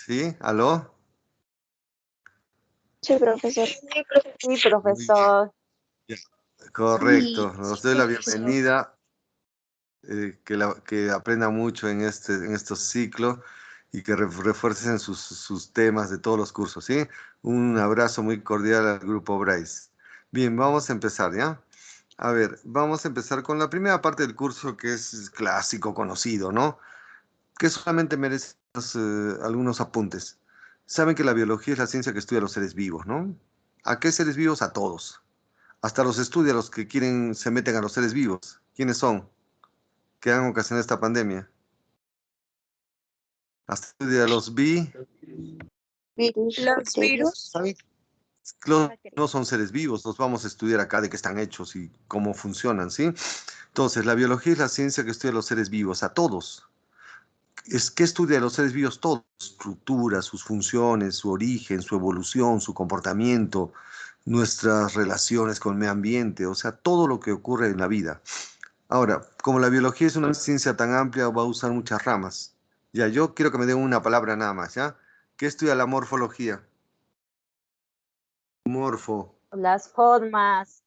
¿Sí? ¿Aló? Sí, profesor. Sí, Muy bien. profesor. Ya. Correcto. Os doy la bienvenida. Que aprenda mucho en estos ciclos y que refuercen sus temas de todos los cursos, ¿sí? Un abrazo muy cordial al grupo Bryce. Bien, vamos a empezar, ¿ya? A ver, vamos a empezar con la primera parte del curso que es clásico, conocido, ¿no? Que solamente merece algunos apuntes. Saben que la biología es la ciencia que estudia los seres vivos, ¿no? ¿A qué seres vivos? A todos. Hasta los estudia los que quieren, se meten a los seres vivos. ¿Quiénes son? ¿Que han ocasionado esta pandemia? Hasta estudia los Virus, Los bacterias. virus. ¿saben? No son seres vivos, los vamos a estudiar acá de qué están hechos y cómo funcionan, ¿sí? Entonces, la biología es la ciencia que estudia los seres vivos, a todos. ¿Qué estudia los seres vivos? Todos, su estructura, sus funciones, su origen, su evolución, su comportamiento, nuestras relaciones con el medio ambiente, o sea, todo lo que ocurre en la vida. Ahora, como la biología es una ciencia tan amplia, va a usar muchas ramas. Ya, yo quiero que me den una palabra nada más, ¿ya? ¿Qué estudia la morfología? Morfo, Las formas.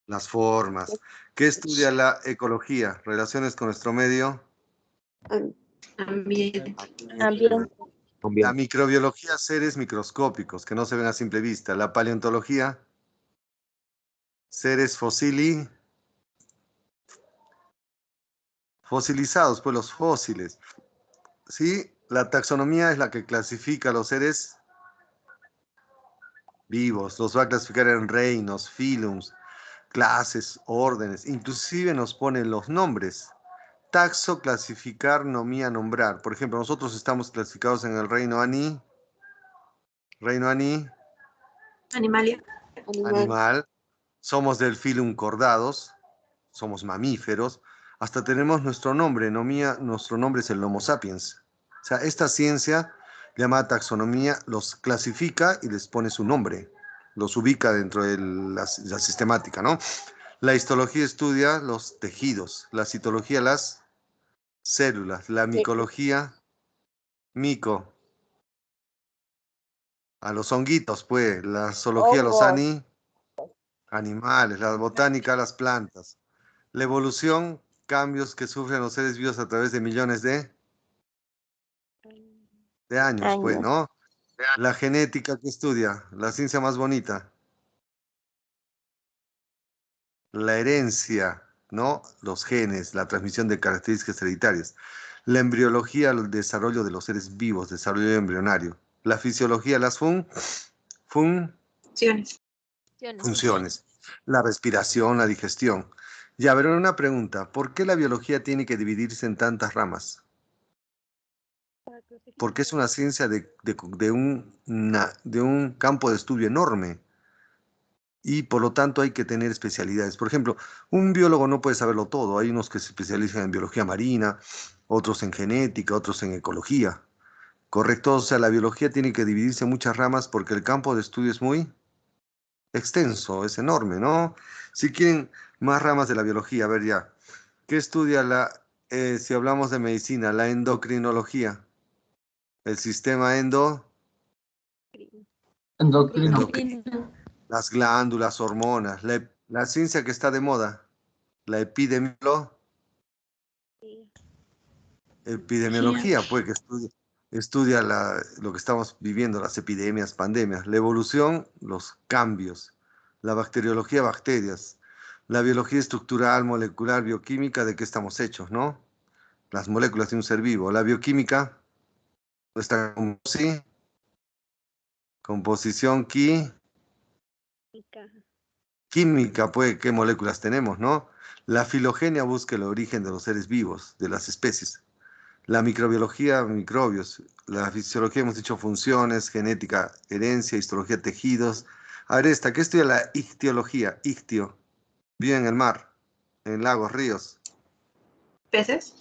las formas. ¿Qué estudia la ecología? Relaciones con nuestro medio. Ambiente. Ambiente. La microbiología, seres microscópicos que no se ven a simple vista. La paleontología, seres fosilizados, pues los fósiles. ¿Sí? La taxonomía es la que clasifica a los seres vivos, los va a clasificar en reinos, filums, clases, órdenes, inclusive nos pone los nombres. Taxo, clasificar, nomía, nombrar. Por ejemplo, nosotros estamos clasificados en el reino Ani, Animalia. animal, somos del filum cordados, somos mamíferos, hasta tenemos nuestro nombre, nomía, nuestro nombre es el Homo sapiens. O sea, esta ciencia llamada taxonomía los clasifica y les pone su nombre, los ubica dentro de la sistemática, ¿no? La histología estudia los tejidos, la citología las células, la micología, mico, a los honguitos, pues, la zoología, los Hongos. animales, la botánica, las plantas, la evolución, cambios que sufren los seres vivos a través de millones de años, pues, Años. ¿no? La genética que estudia, la ciencia más bonita, la herencia, ¿no? Los genes, la transmisión de características hereditarias. La embriología, el desarrollo de los seres vivos, desarrollo embrionario. La fisiología, las Acciones. funciones. La respiración, la digestión. Ya, pero una pregunta, ¿por qué la biología tiene que dividirse en tantas ramas? Porque es una ciencia de un campo de estudio enorme y por lo tanto hay que tener especialidades. Por ejemplo, un biólogo no puede saberlo todo. Hay unos que se especializan en biología marina, otros en genética, otros en ecología. ¿Correcto? O sea, la biología tiene que dividirse en muchas ramas porque el campo de estudio es muy extenso, es enorme, ¿no? Si quieren más ramas de la biología, a ver ya, ¿qué estudia si hablamos de medicina, la endocrinología? El sistema Endocrino. las glándulas, hormonas, la ciencia que está de moda, la epidemiología, pues que estudia lo que estamos viviendo, las epidemias, pandemias, la evolución, los cambios, la bacteriología, bacterias, la biología estructural, molecular, bioquímica, de qué estamos hechos, ¿no? Las moléculas de un ser vivo, la bioquímica, nuestra sí, composición química, pues qué moléculas tenemos, ¿no? La filogenia busca el origen de los seres vivos, de las especies. La microbiología, microbios. La fisiología, hemos dicho funciones, genética, herencia, histología, tejidos. A ver, ¿qué estudia la ictiología? Ictio. Vive en el mar, en lagos, ríos. Peces.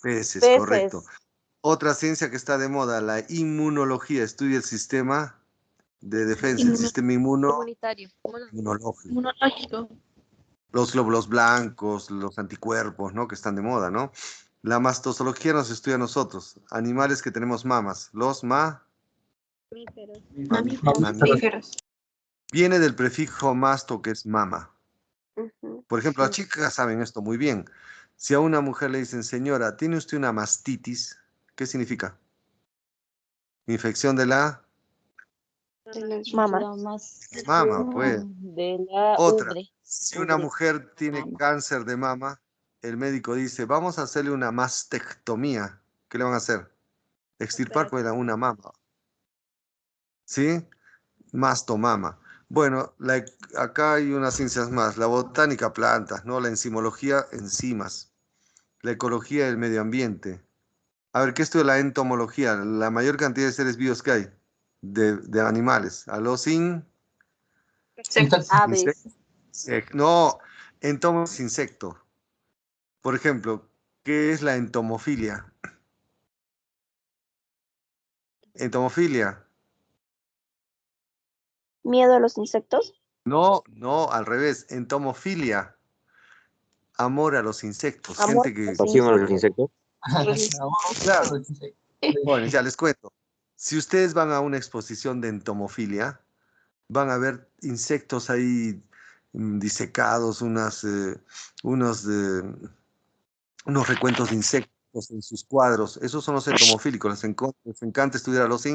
Peces, correcto. Peces. Otra ciencia que está de moda, la inmunología, estudia el sistema de defensa, el sistema Inmunitario. inmunológico. Inmunológico. Los glóbulos blancos, los anticuerpos, ¿no? Que están de moda, ¿no? La mastozoología nos estudia a nosotros. Animales que tenemos mamas. Los Mamíferos. Viene del prefijo masto, que es mama. Ujú. Por ejemplo, las chicas saben esto muy bien. Si a una mujer le dicen, señora, ¿tiene usted una mastitis? ¿Qué significa? Infección de la De las Mamá. mama, pues. De la Otra, ubre. si una mujer tiene Mama. cáncer de mama, el médico dice, vamos a hacerle una mastectomía. ¿Qué le van a hacer? Extirpar pues una mama. ¿Sí? Mastomama. Bueno, acá hay unas ciencias más. La botánica, plantas, ¿no? La enzimología, enzimas. La ecología, el medio ambiente. A ver, ¿qué estudia la entomología? La mayor cantidad de seres vivos que hay de animales. A los Aves. no, entomo es insecto. Por ejemplo, ¿qué es la entomofilia? Entomofilia. Miedo a los insectos. No, no, al revés. Entomofilia. Amor a los insectos. Amor Gente que... a los Pasión a los insectos. insectos. Claro. Bueno, ya les cuento. Si ustedes van a una exposición de entomofilia, van a ver insectos ahí disecados, unos, unos recuentos de insectos en sus cuadros. Esos son los entomofílicos. Les encanta estudiar a los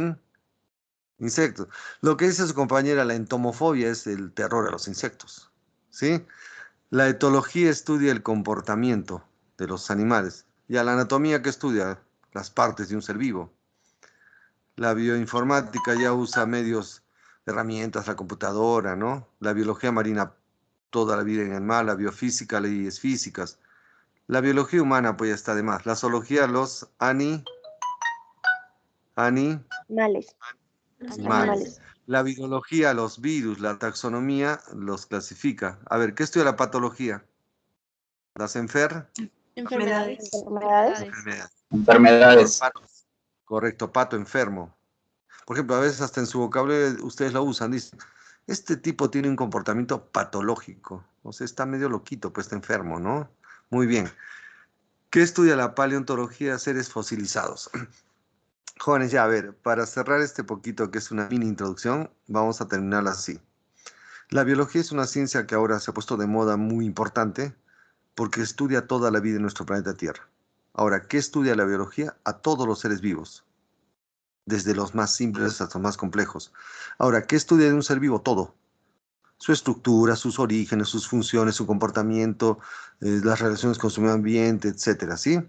insectos. Lo que dice su compañera, la entomofobia es el terror a los insectos. ¿Sí? La etología estudia el comportamiento de los animales. Y a la anatomía que estudia las partes de un ser vivo. La bioinformática ya usa medios, herramientas, la computadora, ¿no? La biología marina, toda la vida en el mar, la biofísica, leyes físicas. La biología humana, pues ya está de más. La zoología, los animales. Animales. Animales. La virología, los virus. La taxonomía los clasifica. A ver, ¿qué estudia la patología? Las Enfermedades. Enfermedades. enfermedades. Enfermedades. Patos. Correcto, pato enfermo. Por ejemplo, a veces hasta en su vocabulario ustedes lo usan, dicen, este tipo tiene un comportamiento patológico, o sea, está medio loquito, pues está enfermo, ¿no? Muy bien. ¿Qué estudia la paleontología? Seres fosilizados. Jóvenes, ya a ver, para cerrar este poquito que es una mini introducción, vamos a terminar así. La biología es una ciencia que ahora se ha puesto de moda muy importante porque estudia toda la vida en nuestro planeta Tierra. Ahora, ¿qué estudia la biología? A todos los seres vivos, desde los más simples hasta los más complejos. Ahora, ¿qué estudia de un ser vivo? Todo. Su estructura, sus orígenes, sus funciones, su comportamiento, las relaciones con su medio ambiente, etcétera, ¿sí?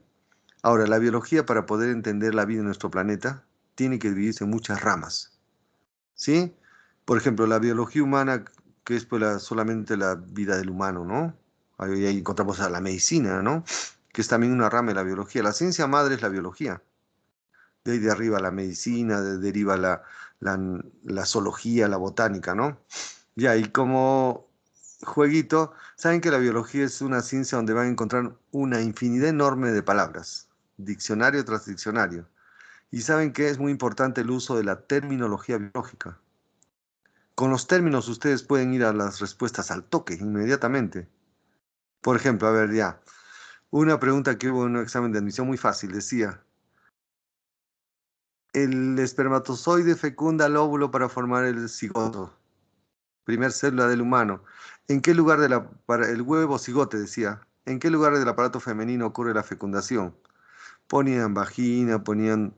Ahora, la biología, para poder entender la vida en nuestro planeta, tiene que dividirse en muchas ramas, ¿sí? Por ejemplo, la biología humana, que es pues, solamente la vida del humano, ¿no? Ahí encontramos a la medicina, ¿no? Que es también una rama de la biología. La ciencia madre es la biología. De ahí de arriba la medicina, deriva la zoología, la botánica, ¿no? Ya, y como jueguito, saben que la biología es una ciencia donde van a encontrar una infinidad enorme de palabras, diccionario tras diccionario. Y saben que es muy importante el uso de la terminología biológica. Con los términos ustedes pueden ir a las respuestas al toque, inmediatamente. Por ejemplo, a ver, ya, una pregunta que hubo en un examen de admisión muy fácil, decía, el espermatozoide fecunda el óvulo para formar el cigoto, primer célula del humano. ¿En qué lugar para el huevo cigote, decía, en qué lugar del aparato femenino ocurre la fecundación? Ponían vagina, ponían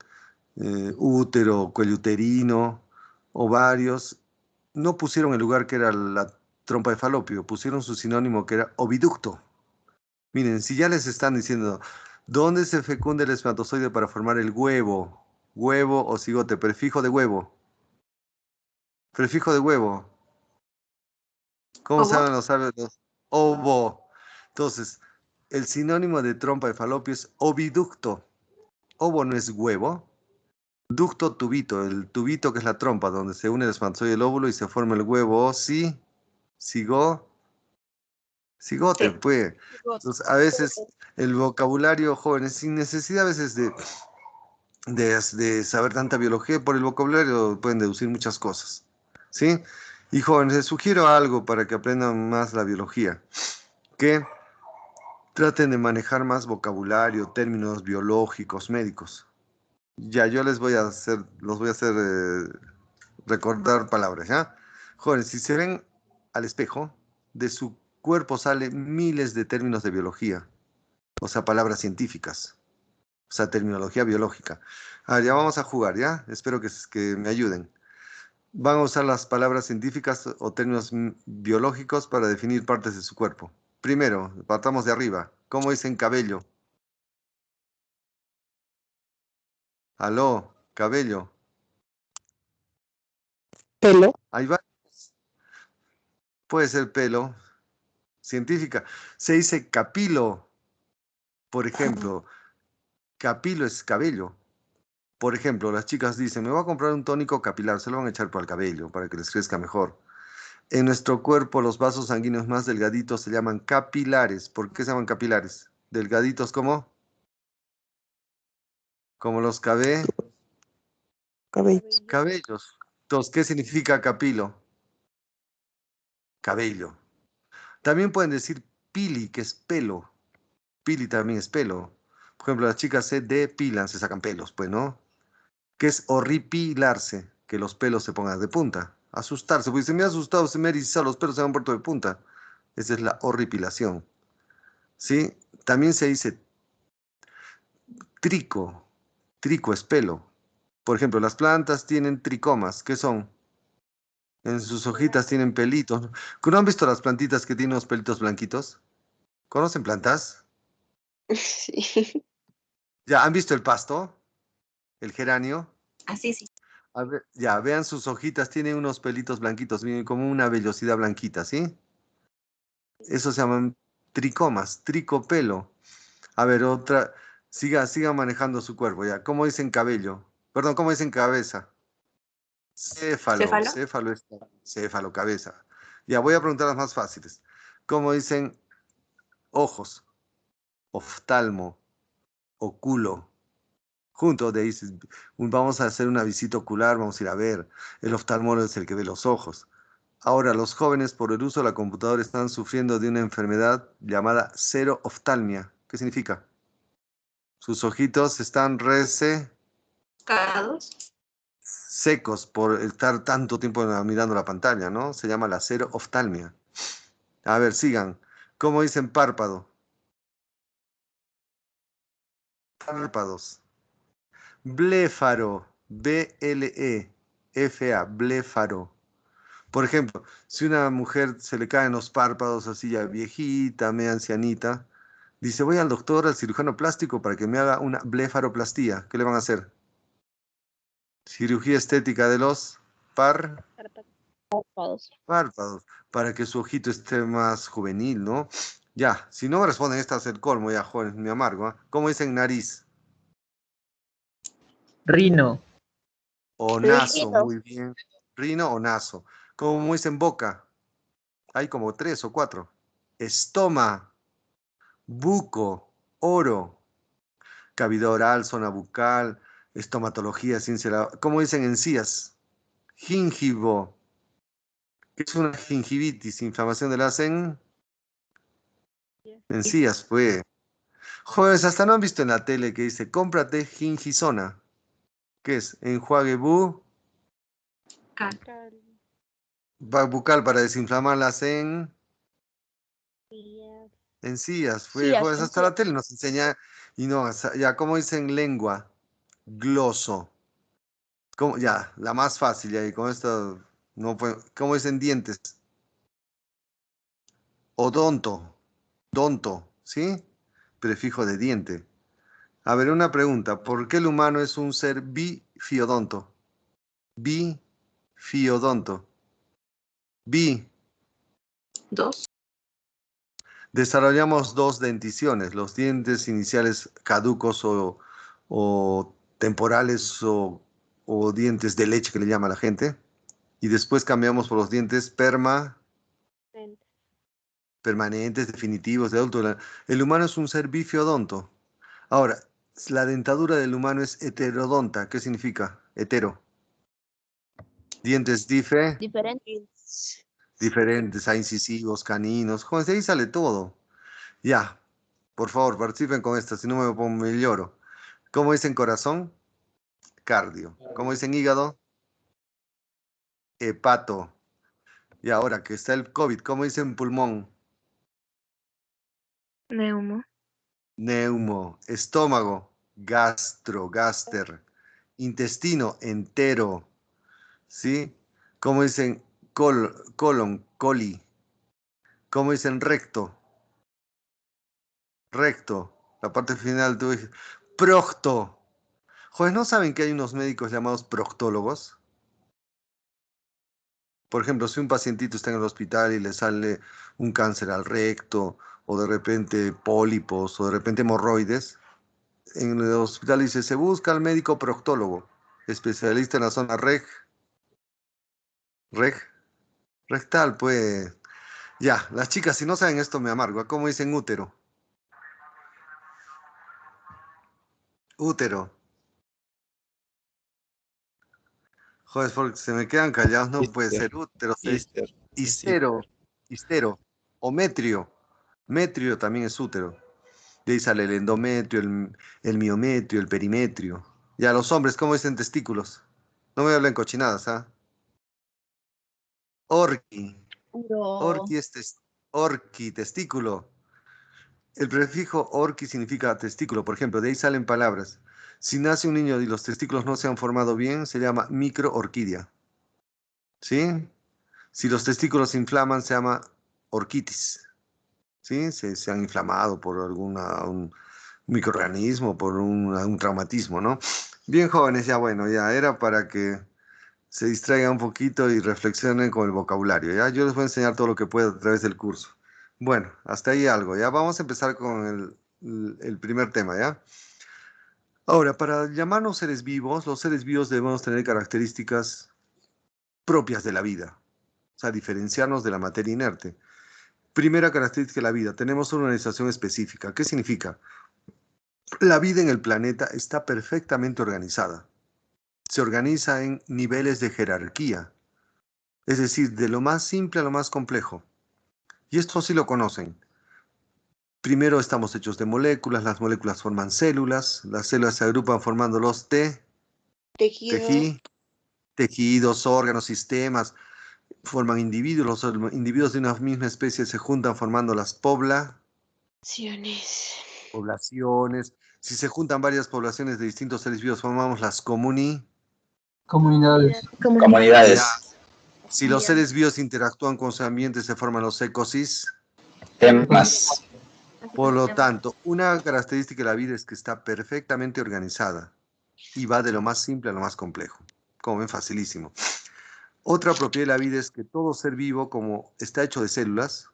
útero, cuello uterino, ovarios. No pusieron el lugar que era la trompa de falopio, pusieron su sinónimo que era oviducto. Miren, si ya les están diciendo, ¿dónde se fecunda el espermatozoide para formar el huevo? Huevo o cigote, prefijo de huevo. Prefijo de huevo. ¿Cómo Ovo. saben los sabios? Ovo. Entonces, el sinónimo de trompa de falopio es oviducto. Ovo no es huevo. Ducto, tubito. El tubito que es la trompa, donde se une el espermatozoide y el óvulo y se forma el huevo. O sí, cigote, Sí. pues. Entonces, a veces el vocabulario, jóvenes, sin necesidad a veces de saber tanta biología, por el vocabulario pueden deducir muchas cosas. ¿Sí? Y jóvenes, les sugiero algo para que aprendan más la biología. Que Traten de manejar más vocabulario, términos biológicos, médicos. Ya, yo los voy a hacer recordar palabras, ¿ya? Jóvenes, si se ven al espejo, de su cuerpo salen miles de términos de biología, o sea, palabras científicas, o sea, terminología biológica. A ver, ya vamos a jugar, ¿ya? Espero que me ayuden. Van a usar las palabras científicas o términos biológicos para definir partes de su cuerpo. Primero, partamos de arriba. ¿Cómo dicen cabello? Aló, cabello. Pelo. Ahí va. Puede ser pelo. Científica. Se dice capilo, por ejemplo. Capilo es cabello. Por ejemplo, las chicas dicen, me voy a comprar un tónico capilar, se lo van a echar para el cabello, para que les crezca mejor. En nuestro cuerpo, los vasos sanguíneos más delgaditos se llaman capilares. ¿Por qué se llaman capilares? ¿Delgaditos como? Como los Cabello. cabellos. Entonces, ¿qué significa capilo? Cabello. También pueden decir pili, que es pelo. Pili también es pelo. Por ejemplo, las chicas se depilan, se sacan pelos, pues, ¿no? ¿Qué es horripilarse? Que los pelos se pongan de punta. Asustarse, porque se me ha asustado, se me ha erizado, los pelos se han puesto de punta. Esa es la horripilación. ¿Sí? También se dice trico. Trico es pelo. Por ejemplo, las plantas tienen tricomas. ¿Qué son? En sus hojitas tienen pelitos. ¿No han visto las plantitas que tienen unos pelitos blanquitos? ¿Conocen plantas? Sí. ¿Ya han visto el pasto? ¿El geranio? Así sí. A ver, ya, vean sus hojitas, tienen unos pelitos blanquitos, miren, como una vellosidad blanquita, ¿sí? Eso se llaman tricomas, tricopelo. A ver, otra, siga manejando su cuerpo, ya. ¿Cómo dicen cabello? Perdón, ¿cómo dicen cabeza? Céfalo, Céfalo. céfalo es céfalo, cabeza. Ya, voy a preguntar las más fáciles. ¿Cómo dicen ojos? Oftalmo, oculo. Juntos de ahí vamos a hacer una visita ocular, vamos a ir a ver. El oftalmólogo es el que ve los ojos. Ahora, los jóvenes por el uso de la computadora están sufriendo de una enfermedad llamada xerooftalmia. ¿Qué significa? Sus ojitos están Cagados. secos por estar tanto tiempo mirando la pantalla, ¿no? Se llama la xerooftalmia. A ver, sigan. ¿Cómo dicen párpado? Párpados. Bléfaro. B-L-E-F-A. Bléfaro. Por ejemplo, si una mujer se le caen los párpados así ya viejita, media ancianita, dice, voy al doctor, al cirujano plástico para que me haga una blefaroplastía. ¿Qué le van a hacer? Cirugía estética de los Párpados. párpados, para que su ojito esté más juvenil, ¿no? Ya, si no me responden, esta es el colmo, ya, jóvenes, me amargo, ¿ah? ¿Cómo dicen nariz? Rino, O naso, Rino. muy bien. Rino o naso. ¿Cómo dicen boca? Hay como 3 o 4. Estoma, buco, oro, cavidad oral, zona bucal, estomatología, ciencia. ¿Cómo dicen encías? Gingivo. ¿Qué es una gingivitis? Inflamación de las encías, pues. Jóvenes, hasta no han visto en la tele que dice, cómprate Gingisona. ¿Qué es? Enjuague Cal. bucal para desinflamar las encías. Fue, Sí, jóvenes, hasta esencia. la tele nos enseña, y no, ya, ¿cómo dicen lengua? Gloso. Ya, la más fácil, ya, y con esto, no puedo, ¿cómo dicen dientes? Odonto, donto, ¿sí? Prefijo de diente. A ver, una pregunta. ¿Por qué el humano es un ser bifiodonto? Bifiodonto. Bi. Dos. Desarrollamos dos denticiones, los dientes iniciales caducos o temporales o dientes de leche que le llama la gente. Y después cambiamos por los dientes permanentes, definitivos, de adulto. El humano es un ser bifiodonto. Ahora, la dentadura del humano es heterodonta. ¿Qué significa? Hetero. Dientes Diferentes. diferentes, hay incisivos, caninos. Joder, de ahí sale todo. Ya. Por favor, participen con esta, si no me lloro. ¿Cómo dicen corazón? Cardio. ¿Cómo dicen hígado? Hepato. Y ahora que está el COVID, ¿cómo dicen pulmón? Neumo. Neumo. Estómago, gastro, gaster. Intestino, entero. ¿Sí? ¿Cómo dicen colon, coli? ¿Cómo dicen recto? Recto. La parte final, tú dices, procto. Joder, ¿no saben que hay unos médicos llamados proctólogos? Por ejemplo, si un pacientito está en el hospital y le sale un cáncer al recto, o de repente pólipos, o de repente hemorroides, en el hospital dice, se busca al médico proctólogo, especialista en la zona reg, rectal, pues. Ya, las chicas, si no saben esto, me amargo. ¿Cómo dicen útero? Útero. Joder, porque se me quedan callados, no puede Ister. ser útero. Ister. Histero, histero, o metrio. Metrio también es útero. De ahí sale el endometrio, el miometrio, el perimetrio. Ya, los hombres, ¿cómo dicen testículos? No me hablen cochinadas, ¿ah? Orqui. Uro. Orqui es orqui, testículo. El prefijo orqui significa testículo. Por ejemplo, de ahí salen palabras. Si nace un niño y los testículos no se han formado bien, se llama microorquidia. ¿Sí? Si los testículos se inflaman, se llama orquitis. ¿Sí? Se han inflamado por un microorganismo, por un traumatismo, ¿no? Bien jóvenes, ya bueno, ya era para que se distraigan un poquito y reflexionen con el vocabulario, ¿ya? Yo les voy a enseñar todo lo que pueda a través del curso. Bueno, hasta ahí algo, ¿ya? Vamos a empezar con el primer tema, ¿ya? Ahora, para llamarnos seres vivos, los seres vivos debemos tener características propias de la vida, o sea, diferenciarnos de la materia inerte. Primera característica de la vida, tenemos una organización específica. ¿Qué significa? La vida en el planeta está perfectamente organizada. Se organiza en niveles de jerarquía, es decir, de lo más simple a lo más complejo. Y esto sí lo conocen. Primero estamos hechos de moléculas, las moléculas forman células, las células se agrupan formando los Tejido. tejidos, órganos, sistemas, forman individuos, los individuos de una misma especie se juntan formando las Acciones. poblaciones. Si se juntan varias poblaciones de distintos seres vivos, formamos las Comunidades. comunidades. Comunidades. Si los seres vivos interactúan con su ambiente, se forman los Temas. Por lo tanto, una característica de la vida es que está perfectamente organizada y va de lo más simple a lo más complejo. Como ven, facilísimo. Otra propiedad de la vida es que todo ser vivo, como está hecho de células,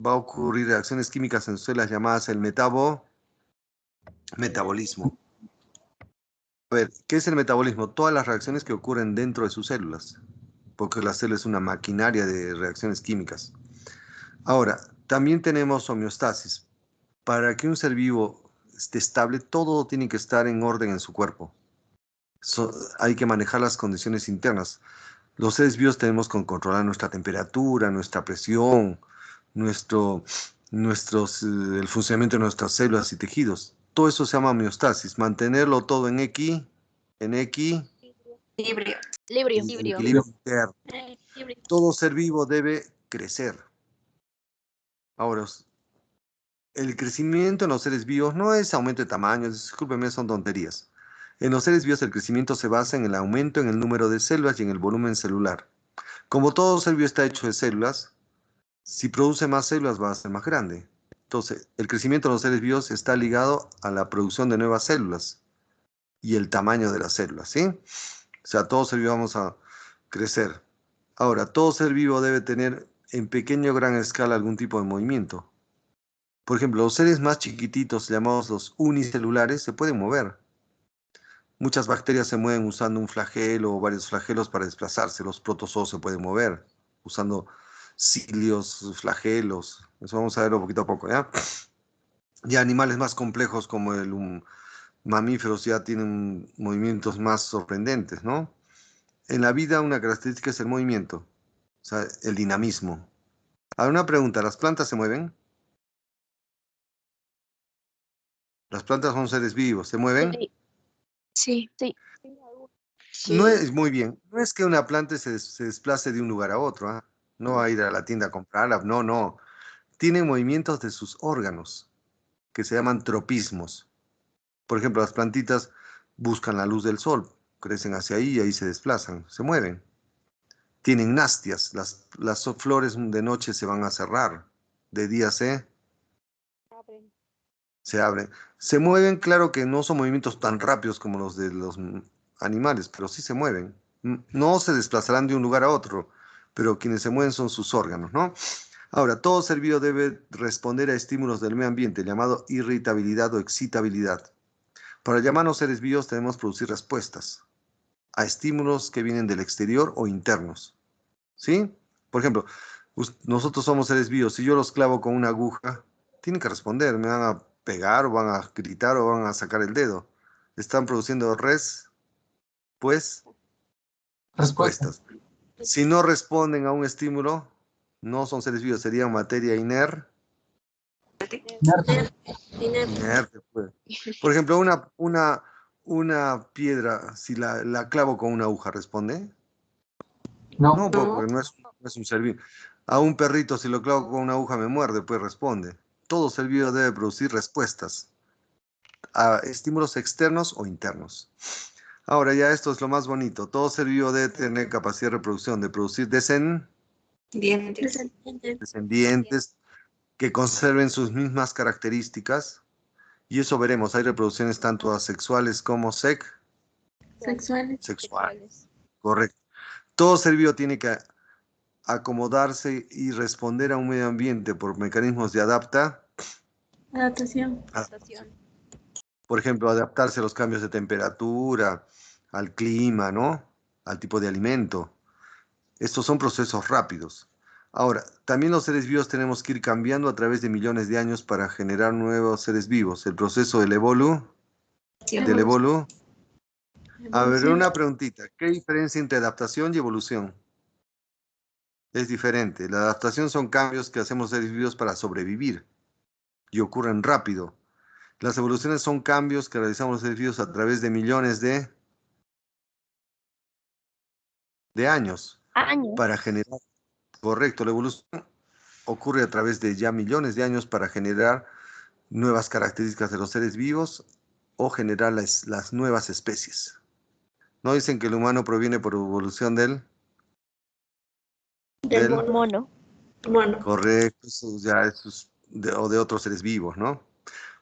va a ocurrir reacciones químicas en células llamadas el metabolismo. A ver, ¿qué es el metabolismo? Todas las reacciones que ocurren dentro de sus células, porque la célula es una maquinaria de reacciones químicas. Ahora, también tenemos homeostasis. Para que un ser vivo esté estable, todo tiene que estar en orden en su cuerpo. Hay que manejar las condiciones internas. Los seres vivos tenemos que controlar nuestra temperatura, nuestra presión, nuestro, el funcionamiento de nuestras células y tejidos. Todo eso se llama homeostasis. Mantenerlo todo en Equilibrio. equilibrio interno. Todo ser vivo debe crecer. Ahora, el crecimiento en los seres vivos no es aumento de tamaño, discúlpenme, son tonterías. En los seres vivos el crecimiento se basa en el aumento en el número de células y en el volumen celular. Como todo ser vivo está hecho de células, si produce más células va a ser más grande. Entonces, el crecimiento de los seres vivos está ligado a la producción de nuevas células y el tamaño de las células, ¿sí? O sea, todo ser vivo vamos a crecer. Ahora, todo ser vivo debe tener en pequeño o gran escala algún tipo de movimiento. Por ejemplo, los seres más chiquititos, llamados los unicelulares, se pueden mover. Muchas bacterias se mueven usando un flagelo o varios flagelos para desplazarse. Los protozoos se pueden mover usando cilios, flagelos. Eso vamos a verlo poquito a poco, ¿ya? Ya animales más complejos como mamíferos ya tienen movimientos más sorprendentes, ¿no? En la vida una característica es el movimiento, o sea, el dinamismo. Ahora una pregunta, ¿las plantas se mueven? Las plantas son seres vivos, ¿se mueven? Sí. Sí. No es muy bien. No es que una planta se desplace de un lugar a otro, ¿ah? No va a ir a la tienda a comprarla, no, no. Tiene movimientos de sus órganos, que se llaman tropismos. Por ejemplo, las plantitas buscan la luz del sol, crecen hacia ahí y ahí se desplazan, se mueven. Tienen nastias, las flores de noche se van a cerrar, de día se abren. Se mueven, claro que no son movimientos tan rápidos como los de los animales, pero sí se mueven. No se desplazarán de un lugar a otro, pero quienes se mueven son sus órganos, ¿no? Ahora, todo ser vivo debe responder a estímulos del medio ambiente, llamado irritabilidad o excitabilidad. Para llamarnos seres vivos debemos producir respuestas a estímulos que vienen del exterior o internos. ¿Sí? Por ejemplo, nosotros somos seres vivos. Si yo los clavo con una aguja, tienen que responder. Me van a pegar o van a gritar o van a sacar el dedo. Están produciendo pues, respuestas. Si no responden a un estímulo, no son seres vivos, serían materia inerte. Inerte, pues. Por ejemplo, una piedra, si la clavo con una aguja, ¿responde? No, porque no es un ser vivo. A un perrito, si lo clavo con una aguja, me muerde, pues responde. Todo ser vivo debe producir respuestas a estímulos externos o internos. Ahora ya esto es lo más bonito. Todo ser vivo debe tener capacidad de reproducción, de producir descendientes que conserven sus mismas características. Y eso veremos. Hay reproducciones tanto asexuales como sexuales. Correcto. Todo ser vivo tiene que acomodarse y responder a un medio ambiente por mecanismos de Adaptación. Por ejemplo, adaptarse a los cambios de temperatura, al clima, ¿no? Al tipo de alimento. Estos son procesos rápidos. Ahora, también los seres vivos tenemos que ir cambiando a través de millones de años para generar nuevos seres vivos. El proceso del evolu. A ver, una preguntita. ¿Qué diferencia entre adaptación y evolución? Es diferente. La adaptación son cambios que hacemos seres vivos para sobrevivir y ocurren rápido. Las evoluciones son cambios que realizamos los seres vivos a través de millones de años para generar. Correcto, la evolución ocurre a través de ya millones de años para generar nuevas características de los seres vivos o generar las nuevas especies. ¿No dicen que el humano proviene por evolución del mono? Correcto, eso es o de otros seres vivos, ¿no?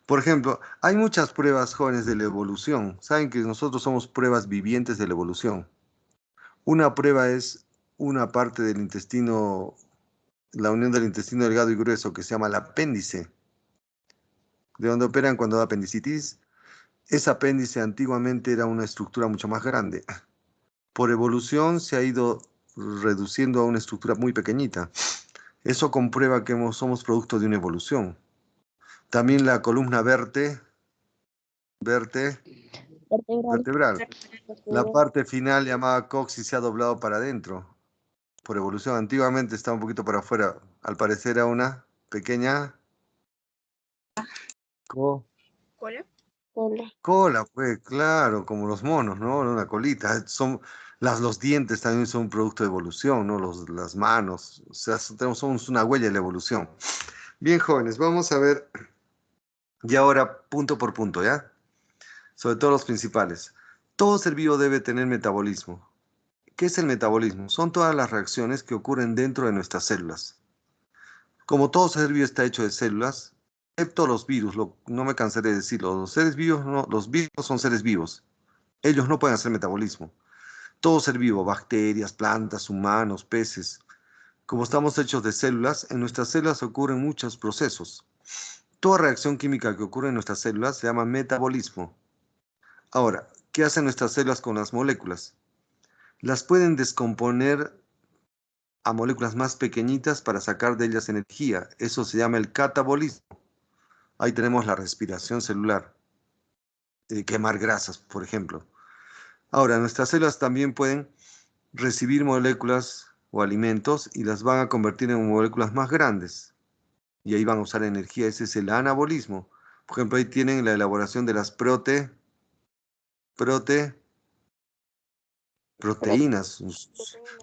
Por ejemplo, hay muchas pruebas jóvenes de la evolución. Saben que nosotros somos pruebas vivientes de la evolución. Una prueba es una parte del intestino, la unión del intestino delgado y grueso, que se llama el apéndice, de donde operan cuando da apendicitis. Ese apéndice antiguamente era una estructura mucho más grande. Por evolución se ha ido reduciendo a una estructura muy pequeñita. Eso comprueba que somos producto de una evolución. También la columna vertebral. La parte final llamada coxis se ha doblado para adentro. Por evolución, antiguamente estaba un poquito para afuera. Al parecer era una pequeña cola, pues claro, como los monos, ¿no? Una colita. Los dientes también son un producto de evolución, ¿no? Las manos. O sea, somos una huella de la evolución. Bien, jóvenes, vamos a ver y ahora punto por punto, ¿ya? Sobre todo los principales. Todo ser vivo debe tener metabolismo. ¿Qué es el metabolismo? Son todas las reacciones que ocurren dentro de nuestras células. Como todo ser vivo está hecho de células, excepto los virus, no me cansaré de decirlo, los seres vivos, no, los virus son seres vivos. Ellos no pueden hacer metabolismo. Todo ser vivo, bacterias, plantas, humanos, peces. Como estamos hechos de células, en nuestras células ocurren muchos procesos. Toda reacción química que ocurre en nuestras células se llama metabolismo. Ahora, ¿qué hacen nuestras células con las moléculas? Las pueden descomponer a moléculas más pequeñitas para sacar de ellas energía. Eso se llama el catabolismo. Ahí tenemos la respiración celular, quemar grasas, por ejemplo. Ahora, nuestras células también pueden recibir moléculas o alimentos y las van a convertir en moléculas más grandes. Y ahí van a usar energía. Ese es el anabolismo. Por ejemplo, ahí tienen la elaboración de las proteínas.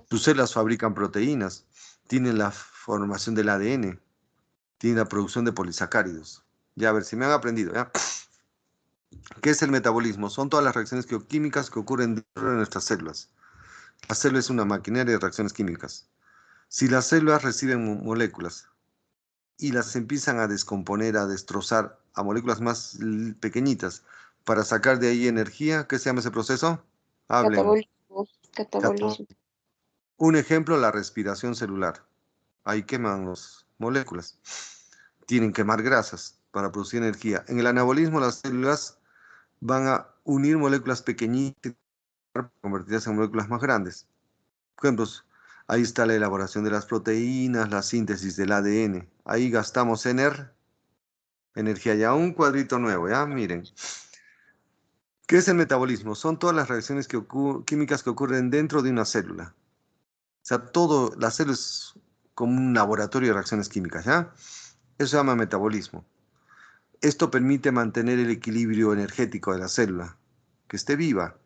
Sus células fabrican proteínas. Tienen la formación del ADN. Tienen la producción de polisacáridos. Ya, a ver si me han aprendido, ¿ya? ¿Qué es el metabolismo? Son todas las reacciones bioquímicas que ocurren dentro de nuestras células. La célula es una maquinaria de reacciones químicas. Si las células reciben moléculas y las empiezan a descomponer, a destrozar a moléculas más pequeñitas para sacar de ahí energía, ¿qué se llama ese proceso? Hablen. Catabolismo. Catabolismo. Un ejemplo, la respiración celular. Ahí queman las moléculas. Tienen que quemar grasas para producir energía. En el anabolismo, las células van a unir moléculas pequeñitas para convertirlas en moléculas más grandes. Por ejemplo, ahí está la elaboración de las proteínas, la síntesis del ADN. Ahí gastamos energía. Ya un cuadrito nuevo, ¿ya? Miren. ¿Qué es el metabolismo? Son todas las reacciones químicas que ocurren dentro de una célula. O sea, la célula es como un laboratorio de reacciones químicas, ¿ya? Eso se llama metabolismo. Esto permite mantener el equilibrio energético de la célula, que esté viva.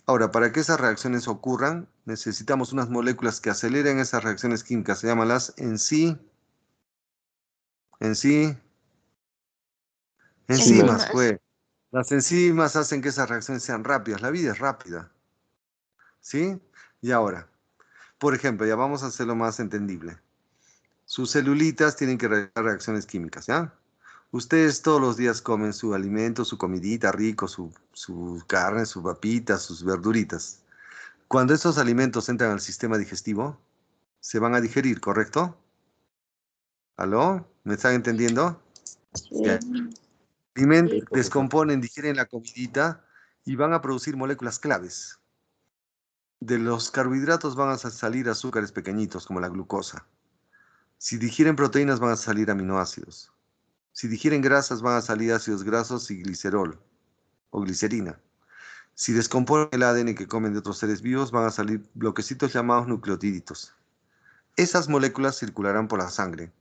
Ahora, para que esas reacciones ocurran, necesitamos unas moléculas que aceleren esas reacciones químicas. Se llaman las enzimas, Enzimas. pues. Las enzimas hacen que esas reacciones sean rápidas. La vida es rápida, ¿sí? Y ahora, por ejemplo, ya vamos a hacerlo más entendible. Sus celulitas tienen que realizar reacciones químicas, ¿ya? Ustedes todos los días comen su alimento, su comidita rico, su carne, su papita, sus verduritas. Cuando estos alimentos entran al sistema digestivo, se van a digerir, ¿correcto? ¿Aló? ¿Me están entendiendo? Ya. Sí. Sí, profesor. Descomponen, digieren la comidita y van a producir moléculas claves. De los carbohidratos van a salir azúcares pequeñitos como la glucosa. Si digieren proteínas van a salir aminoácidos. Si digieren grasas van a salir ácidos grasos y glicerol o glicerina. Si descomponen el ADN que comen de otros seres vivos van a salir bloquecitos llamados nucleotídidos. Esas moléculas circularán por la sangre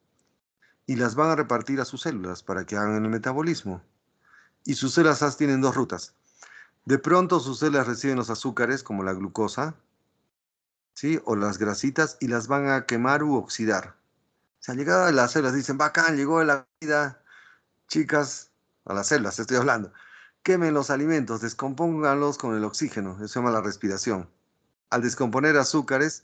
y las van a repartir a sus células para que hagan el metabolismo. Y sus células SAS tienen dos rutas. De pronto sus células reciben los azúcares como la glucosa, ¿sí? O las grasitas y las van a quemar u oxidar. O sea, llegada a las células dicen, bacán, llegó la vida, chicas, a las células estoy hablando. Quemen los alimentos, descompónganlos con el oxígeno, eso se llama la respiración. Al descomponer azúcares,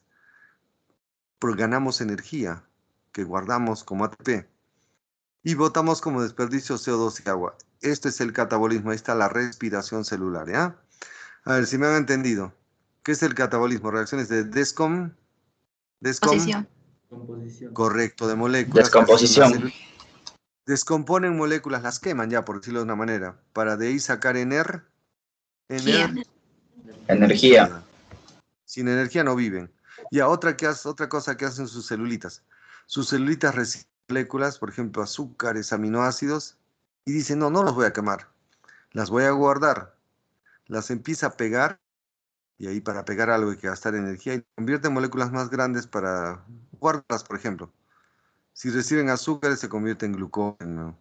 pues ganamos energía que guardamos como ATP y botamos como desperdicio CO2 y agua. Este es el catabolismo, ahí está la respiración celular, ¿ya? A ver si me han entendido. ¿Qué es el catabolismo? Reacciones de Posición. correcto, de moléculas que hacen una Descomposición. célula. Descomponen moléculas, las queman ya, por decirlo de una manera, para de ahí sacar Gia. Energía. energía. Sin energía no viven. Y a otra cosa que hacen sus celulitas. Sus celulitas reciben moléculas, por ejemplo, azúcares, aminoácidos, y dicen, no, no las voy a quemar, las voy a guardar. Las empieza a pegar, y ahí para pegar algo hay que gastar energía, y convierte en moléculas más grandes para guardarlas, por ejemplo. Si reciben azúcares, se convierte en glucógeno.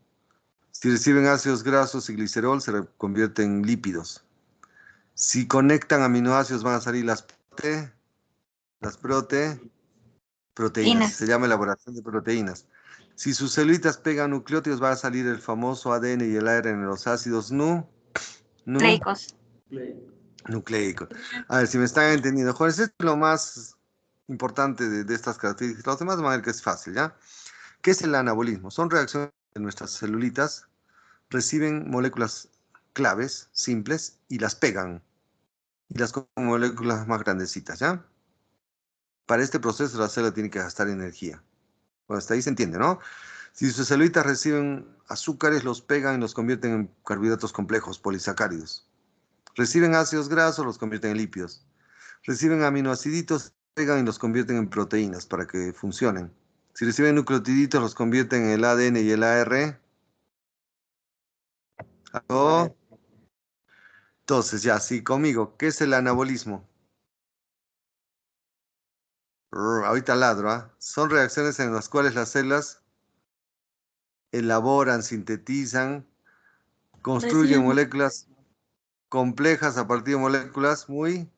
Si reciben ácidos grasos y glicerol, convierte en lípidos. Si conectan aminoácidos, van a salir las proteínas. Se Inas. llama elaboración de proteínas. Si sus celulitas pegan nucleótidos, va a salir el famoso ADN y el ARN, los ácidos Leicos. nucleicos. A ver si me están entendiendo. Jóvenes, esto es lo más importante de estas características. Los demás van a ver que es fácil, ¿ya? ¿Qué es el anabolismo? Son reacciones de nuestras celulitas, reciben moléculas claves, simples, y las pegan. Y las con moléculas más grandecitas, ¿ya? Para este proceso la célula tiene que gastar energía. Bueno, hasta ahí se entiende, ¿no? Si sus celulitas reciben azúcares, los pegan y los convierten en carbohidratos complejos, polisacáridos. Reciben ácidos grasos, los convierten en lípidos. Reciben aminoaciditos, pegan y los convierten en proteínas para que funcionen. Si reciben nucleotiditos, los convierten en el ADN y el AR. ¿Aló? Entonces, ya, sí, conmigo. ¿Qué es el anabolismo? Ahorita ladro, ¿ah? Son reacciones en las cuales las células elaboran, sintetizan Construyen Recién. moléculas complejas a partir de moléculas Muy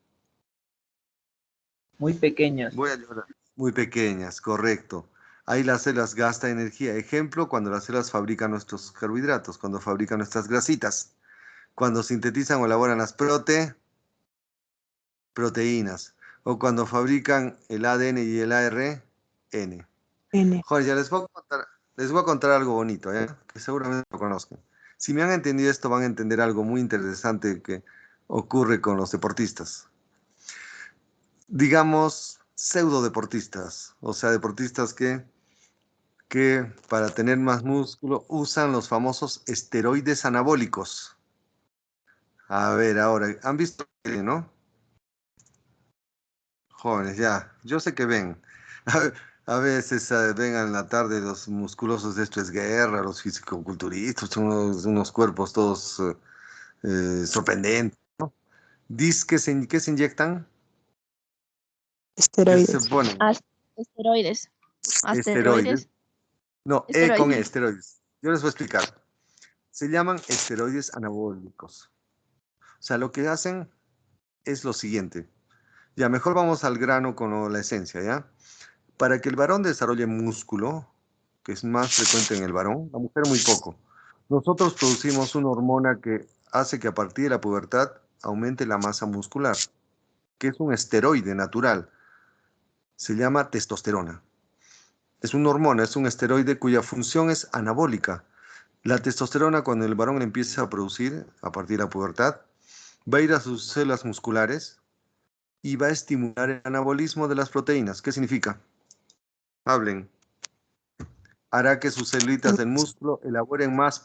pequeñas. voy a llorar, muy pequeñas, correcto. Ahí las células gastan energía. Ejemplo, cuando las células fabrican nuestros carbohidratos, cuando fabrican nuestras grasitas, cuando sintetizan o elaboran las proteínas, o cuando fabrican el ADN y el ARN. N. Joder, ya les voy a contar algo bonito, que seguramente lo conozcan. Si me han entendido esto, van a entender algo muy interesante que ocurre con los deportistas. Digamos, pseudo deportistas, o sea, deportistas que para tener más músculo usan los famosos esteroides anabólicos. A ver, ahora, ¿han visto, no? Jóvenes, ya, yo sé que ven. A veces ven en la tarde los musculosos de Esto es Guerra, los fisicoculturistas, son unos cuerpos todos sorprendentes. Dice que se inyectan, que se Esteroides. ponen Esteroides. esteroides. Asteroides. No, con Esteroides. esteroides. Yo les voy a explicar. Se llaman esteroides anabólicos. O sea, lo que hacen es lo siguiente. Ya, mejor vamos al grano con la esencia, ¿ya? Para que el varón desarrolle músculo, que es más frecuente en el varón, la mujer muy poco. Nosotros producimos una hormona que hace que a partir de la pubertad aumente la masa muscular, que es un esteroide natural. Se llama testosterona. Es una hormona, es un esteroide cuya función es anabólica. La testosterona, cuando el varón la empieza a producir a partir de la pubertad, va a ir a sus células musculares y va a estimular el anabolismo de las proteínas. ¿Qué significa? Hablen. Hará que sus células del músculo elaboren más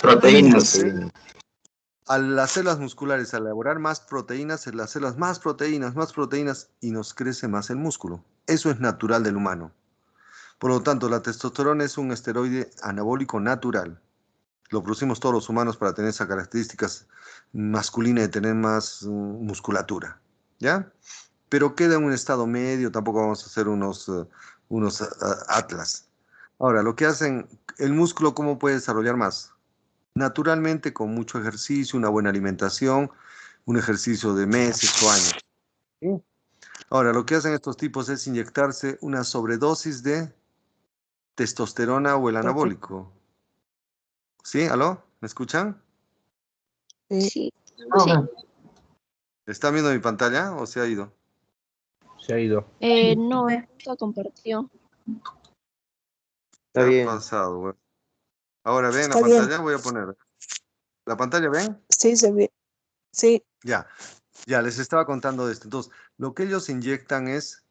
Proteínas. a las células musculares, al elaborar más proteínas, en las células más proteínas, y nos crece más el músculo. Eso es natural del humano. Por lo tanto, la testosterona es un esteroide anabólico natural. Lo producimos todos los humanos para tener esas características masculinas de tener más musculatura. ¿Ya? Pero queda en un estado medio, tampoco vamos a hacer unos atlas. Ahora, lo que hacen, el músculo, ¿cómo puede desarrollar más? Naturalmente, con mucho ejercicio, una buena alimentación, un ejercicio de meses o años. ¿Sí? Ahora, lo que hacen estos tipos es inyectarse una sobredosis de testosterona o el anabólico. ¿Sí? ¿Aló? ¿Me escuchan? Sí. Sí. Sí. ¿Están viendo mi pantalla o se ha ido? Se ha ido. No, nunca compartió. ¿Qué Está ha bien. pasado, güey? Ahora ven la Está bien. pantalla, voy a poner. ¿La pantalla ven? Sí, se ve. Sí. Ya, ya les estaba contando de esto. Entonces, lo que ellos inyectan es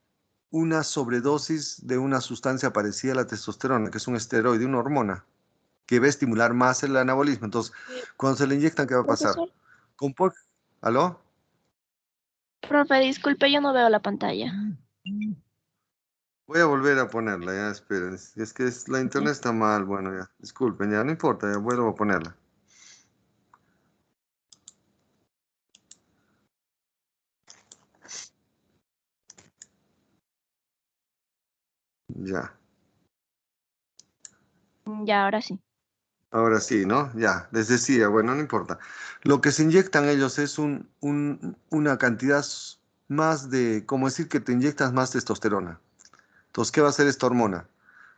una sobredosis de una sustancia parecida a la testosterona, que es un esteroide, una hormona, que va a estimular más el anabolismo. Entonces, cuando se le inyectan, ¿qué va a pasar? Profesor, ¿Aló? profe, disculpe, yo no veo la pantalla. Voy a volver a ponerla, ya, esperen. Es que la internet está mal, bueno, ya, disculpen, ya, no importa, ya vuelvo a ponerla. Ya, Ya, ahora sí. ahora sí, ¿no? Ya, les decía, bueno, no importa. Lo que se inyectan ellos es una cantidad más de, como decir que te inyectas más testosterona. Entonces, ¿qué va a hacer esta hormona?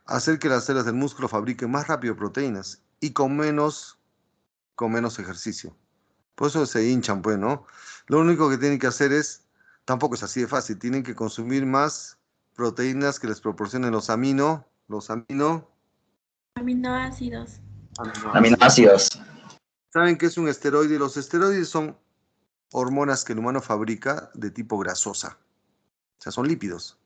Hacer que las células del músculo fabriquen más rápido proteínas y con menos ejercicio. Por eso se hinchan, pues, ¿no? Lo único que tienen que hacer es, tampoco es así de fácil, tienen que consumir más proteínas que les proporcionen los Aminoácidos. aminoácidos. Aminoácidos. ¿Saben qué es un esteroide? Los esteroides son hormonas que el humano fabrica de tipo grasosa. O sea, son lípidos.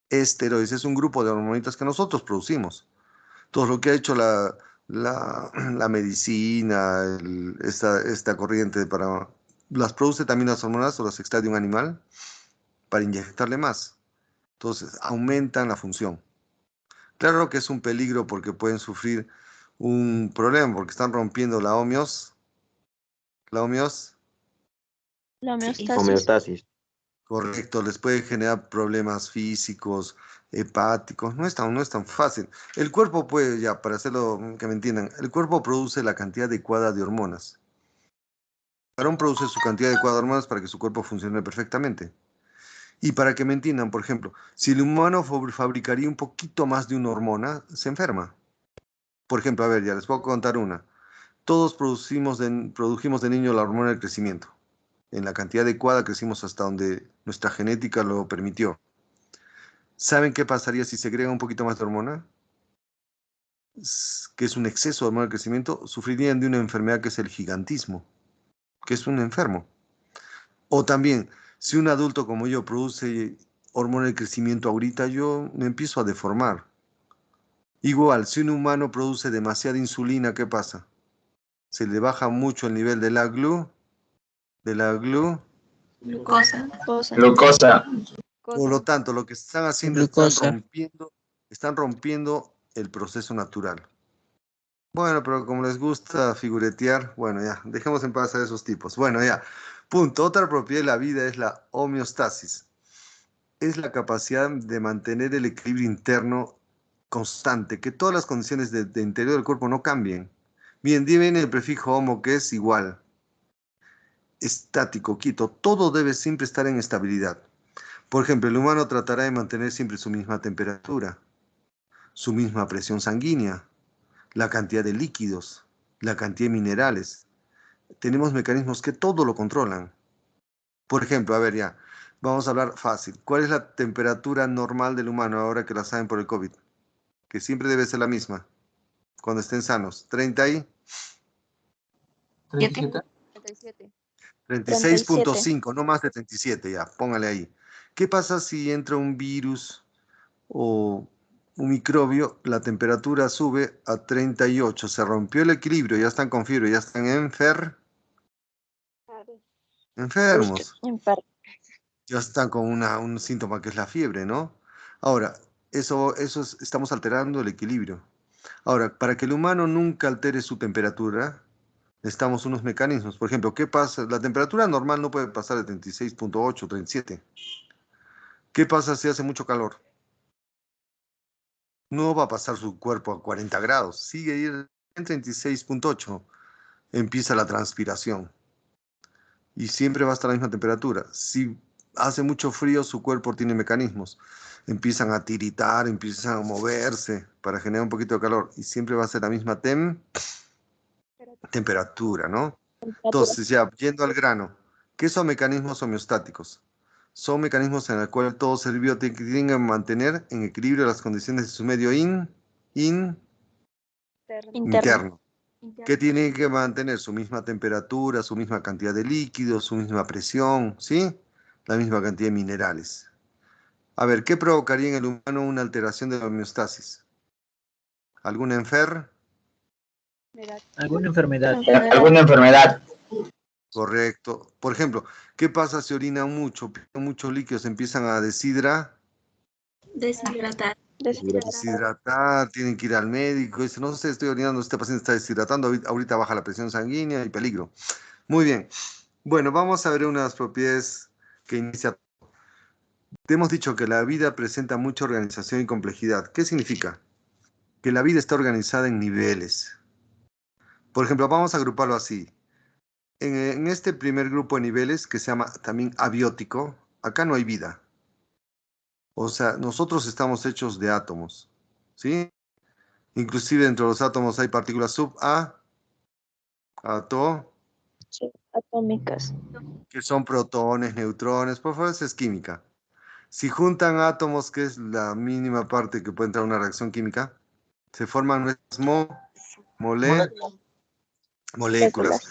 Esteroides es un grupo de hormonitas que nosotros producimos. Todo lo que ha hecho la medicina, esta corriente las produce también las hormonas o las extrae de un animal para inyectarle más. Entonces, aumentan la función. Claro que es un peligro porque pueden sufrir un problema, porque están rompiendo la homeostasis, La Sí. homeostasis. Homeostasis. Correcto, les puede generar problemas físicos, hepáticos, no es tan fácil. El cuerpo puede, ya, para hacerlo que me entiendan, el cuerpo produce la cantidad adecuada de hormonas. El varón produce su cantidad adecuada de hormonas para que su cuerpo funcione perfectamente. Y para que me entiendan, por ejemplo, si el humano fabricaría un poquito más de una hormona, se enferma. Por ejemplo, a ver, ya les puedo contar una. Todos produjimos de niño la hormona del crecimiento. En la cantidad adecuada crecimos hasta donde nuestra genética lo permitió. ¿Saben qué pasaría si se agrega un poquito más de hormona? Que es un exceso de hormona del crecimiento, sufrirían de una enfermedad que es el gigantismo, que es un enfermo. O también, si un adulto como yo produce hormona del crecimiento ahorita, yo me empiezo a deformar. Igual, si un humano produce demasiada insulina, ¿qué pasa? Se le baja mucho el nivel de la Glucosa. Glucosa. Por lo tanto, lo que están haciendo Glucosa. están rompiendo el proceso natural. Bueno, pero como les gusta figuretear, bueno, ya, dejemos en paz a esos tipos. Bueno, ya, punto. Otra propiedad de la vida es la homeostasis. Es la capacidad de mantener el equilibrio interno constante, que todas las condiciones de interior del cuerpo no cambien. Bien, viene el prefijo homo, que es igual, estático, quieto. Todo debe siempre estar en estabilidad. Por ejemplo, el humano tratará de mantener siempre su misma temperatura, su misma presión sanguínea, la cantidad de líquidos, la cantidad de minerales. Tenemos mecanismos que todo lo controlan. Por ejemplo, a ver ya, vamos a hablar fácil. ¿Cuál es la temperatura normal del humano ahora que la saben por el COVID? Que siempre debe ser la misma, cuando estén sanos. 37. 37. 36.5, no más de 37 ya, póngale ahí. ¿Qué pasa si entra un virus o un microbio, la temperatura sube a 38, se rompió el equilibrio, ya están con fiebre, ya están enfermos, ya están con un síntoma que es la fiebre, ¿no? Ahora, estamos alterando el equilibrio. Ahora, para que el humano nunca altere su temperatura, necesitamos unos mecanismos. Por ejemplo, ¿qué pasa? La temperatura normal no puede pasar de 36.8, 37. ¿Qué pasa si hace mucho calor? No va a pasar su cuerpo a 40 grados, sigue ir en 36.8. Empieza la transpiración y siempre va a estar a la misma temperatura. Si hace mucho frío, su cuerpo tiene mecanismos. Empiezan a tiritar, empiezan a moverse para generar un poquito de calor y siempre va a ser la misma temperatura, ¿no? Entonces, ya yendo al grano, ¿qué son mecanismos homeostáticos? Son mecanismos en el cual todo ser vivo tiene que mantener en equilibrio las condiciones de su medio interno. Que tiene que mantener su misma temperatura, su misma cantidad de líquidos, su misma presión, ¿sí? La misma cantidad de minerales. A ver, ¿qué provocaría en el humano una alteración de la homeostasis? ¿Alguna ¿Alguna enfermedad? ¿Alguna enfermedad? Correcto. Por ejemplo, ¿qué pasa si orinan mucho, pierden muchos líquidos, empiezan a Deshidratar. deshidratar, tienen que ir al médico, dice, no sé, estoy orinando, este paciente está deshidratando, ahorita baja la presión sanguínea y peligro. Muy bien. Bueno, vamos a ver unas propiedades que inicia. Te hemos dicho que la vida presenta mucha organización y complejidad. ¿Qué significa? Que la vida está organizada en niveles. Por ejemplo, vamos a agruparlo así. En este primer grupo de niveles, que se llama también abiótico, acá no hay vida. O sea, nosotros estamos hechos de átomos, ¿sí? Inclusive dentro de los átomos hay partículas Atómicas. que son protones, neutrones, por favor, eso es química. Si juntan átomos, que es la mínima parte que puede entrar en una reacción química, se forman nuestras moléculas.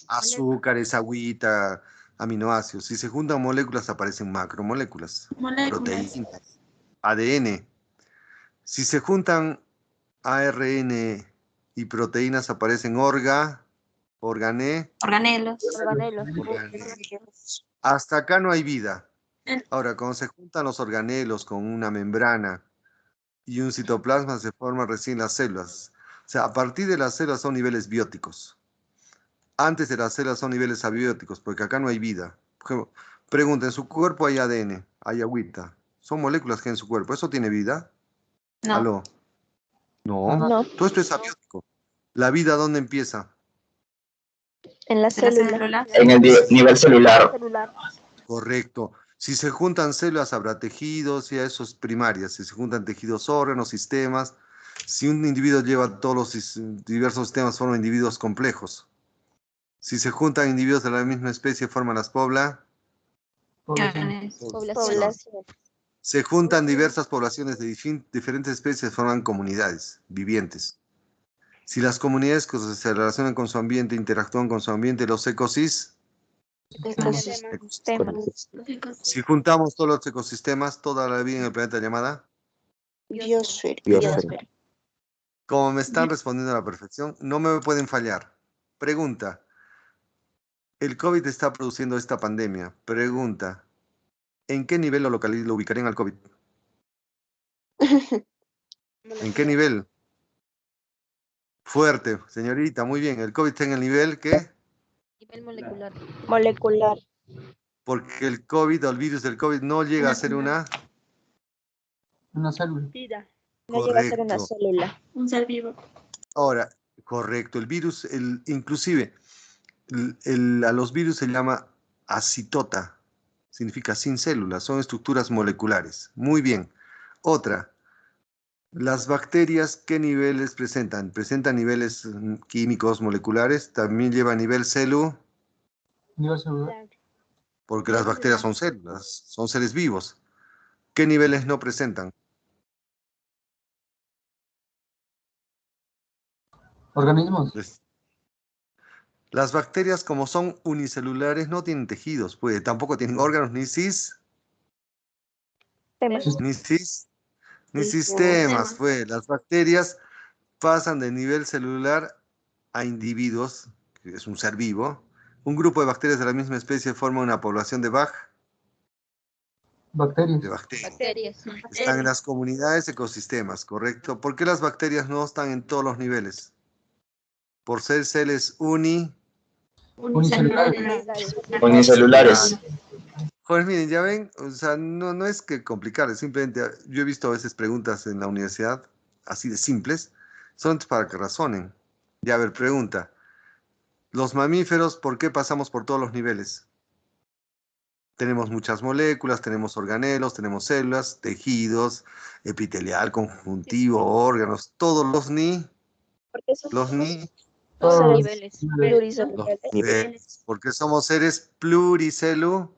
Azúcares, agüita, aminoácidos. Si se juntan moléculas, aparecen macromoléculas. Moléculas. Proteínas, ADN. Si se juntan ARN y proteínas, aparecen organelos. Hasta acá no hay vida. Ahora, cuando se juntan los organelos con una membrana y un citoplasma, se forman recién las células. O sea, a partir de las células son niveles bióticos. Antes de las células son niveles abióticos, porque acá no hay vida. Por ejemplo, pregunta, ¿en su cuerpo hay ADN? ¿Hay agüita? ¿Son moléculas que hay en su cuerpo? ¿Eso tiene vida? No. ¿Aló? No. No, Todo esto es abiótico. ¿La vida dónde empieza? en la De la célula. célula. En el nivel celular. Correcto. Si se juntan células, habrá tejidos, y a eso es primaria. Si se juntan tejidos, órganos, sistemas. Si un individuo lleva todos los diversos sistemas, forman individuos complejos. Si se juntan individuos de la misma especie, forman las Poblaciones. Población. Se juntan diversas poblaciones de diferentes especies, forman comunidades vivientes. Si las comunidades que se relacionan con su ambiente, interactúan con su ambiente, los ecosistemas. Temas. Si juntamos todos los ecosistemas, toda la vida en el planeta llamada, Biosfera. Biosfera. como me están respondiendo a la perfección, no me pueden fallar. Pregunta, el COVID está produciendo esta pandemia. Pregunta, ¿en qué nivel lo ubicarían al COVID? ¿En qué nivel? Fuerte, señorita, muy bien. El COVID está en el nivel que, Nivel molecular. Molecular. porque el COVID o el virus del COVID no llega a ser una. Una célula. No llega a ser una Correcto. célula. Un ser vivo. Ahora, correcto, el virus, inclusive, a los virus se llama acitota, significa sin células, son estructuras moleculares. Muy bien. Otra, las bacterias, ¿qué niveles presentan? Presentan niveles químicos moleculares, también lleva nivel Nivel celular. porque las bacterias son células, son seres vivos. ¿Qué niveles no presentan? Organismos. Las bacterias, como son unicelulares, no tienen tejidos, pues tampoco tienen órganos, ni Temas. ni sistemas, pues. Las bacterias pasan de nivel celular a individuos, que es un ser vivo. Un grupo de bacterias de la misma especie forma una población de Bacterias. bacterias. Están en las comunidades ecosistemas, ¿correcto? ¿Por qué las bacterias no están en todos los niveles? Por ser seres Unicelulares. Unicelulares. Pues miren, ya ven, o sea, no es que complicar, simplemente yo he visto a veces preguntas en la universidad, así de simples, son para que razonen. Ya, a ver, pregunta. Los mamíferos, ¿por qué pasamos por todos los niveles? Tenemos muchas moléculas, tenemos organelos, tenemos células, tejidos, epitelial, conjuntivo, órganos, todos Porque son los Todos los niveles niveles. pluricelulares. porque somos seres pluricelulares.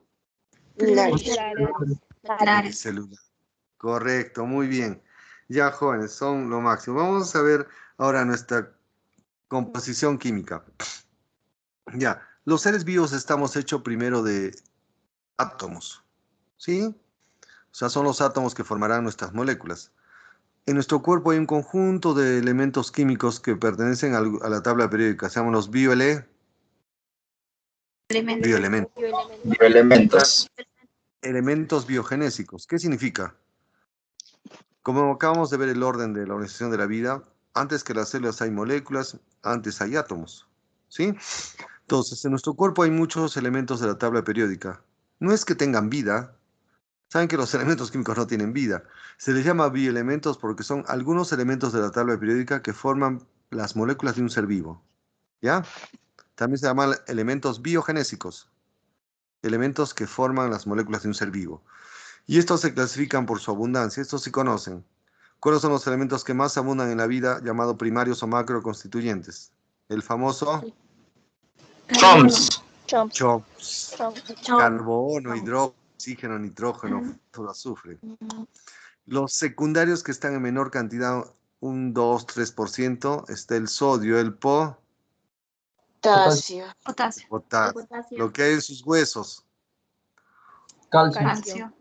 Correcto, muy bien. Ya, jóvenes, son lo máximo. Vamos a ver ahora nuestra composición química. Ya, los seres vivos estamos hechos primero de átomos, ¿sí? O sea, son los átomos que formarán nuestras moléculas. En nuestro cuerpo hay un conjunto de elementos químicos que pertenecen a la tabla periódica. Se llaman los bioelementos. Bioelementos. Elementos biogenésicos. ¿Qué significa? Como acabamos de ver el orden de la organización de la vida, antes que las células hay moléculas, antes hay átomos, ¿sí? Entonces, en nuestro cuerpo hay muchos elementos de la tabla periódica. No es que tengan vida. Saben que los elementos químicos no tienen vida. Se les llama bioelementos porque son algunos elementos de la tabla periódica que forman las moléculas de un ser vivo, ¿ya? También se llaman elementos biogenésicos, elementos que forman las moléculas de un ser vivo. Y estos se clasifican por su abundancia. Estos sí conocen. ¿Cuáles son los elementos que más abundan en la vida, llamados primarios o macroconstituyentes? El famoso Chomps. CHOPS. Carbono, hidrógeno, oxígeno, nitrógeno, fósforo, azufre. Los secundarios que están en menor cantidad, un 2, 3%, está el sodio, el Potasio. Potasio. potasio. Lo que hay en sus huesos, Calcio.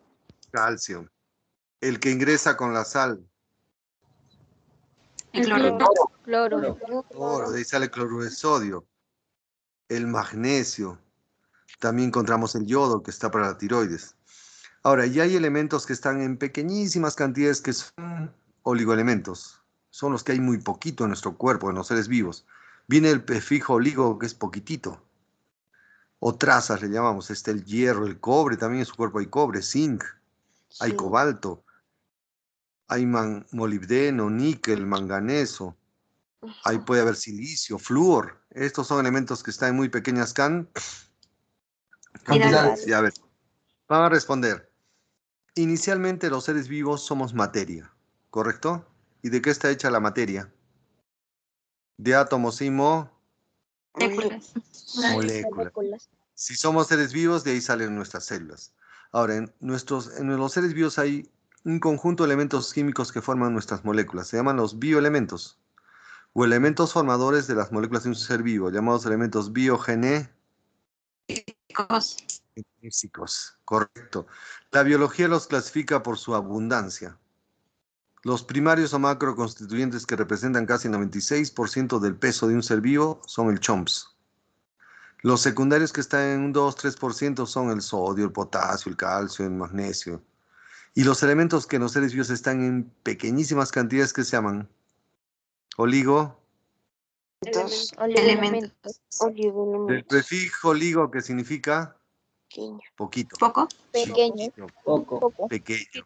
calcio. El que ingresa con la sal, El cloro. Cloro. oro, de ahí sale el cloruro de sodio. El magnesio. También encontramos el yodo, que está para la tiroides. Ahora, ya hay elementos que están en pequeñísimas cantidades que son oligoelementos. Son los que hay muy poquito en nuestro cuerpo, en los seres vivos. Viene el prefijo oligo, que es poquitito. o trazas le llamamos. Está el hierro, el cobre, también en su cuerpo hay cobre, zinc, hay Sí. cobalto, hay molibdeno, níquel, manganeso, ahí puede haber silicio, flúor. Estos son elementos que están en muy pequeñas cantidades. Ya, a ver, vamos a responder. Inicialmente los seres vivos somos materia, ¿correcto? ¿Y de qué está hecha la materia? De átomos y Moléculas. moléculas. Si somos seres vivos, de ahí salen nuestras células. Ahora, en los seres vivos hay un conjunto de elementos químicos que forman nuestras moléculas. Se llaman los bioelementos o elementos formadores de las moléculas de un ser vivo, llamados elementos biogenéticos. Correcto. La biología los clasifica por su abundancia. Los primarios o macroconstituyentes que representan casi el 96% del peso de un ser vivo son el CHOMPS. Los secundarios que están en un 2-3% son el sodio, el potasio, el calcio, el magnesio. Y los elementos que en los seres vivos están en pequeñísimas cantidades que se llaman Elementos. del Oligoelementos. prefijo oligo que significa Pequeño. poquito. Poco. Pequeño. Poco. Pequeño.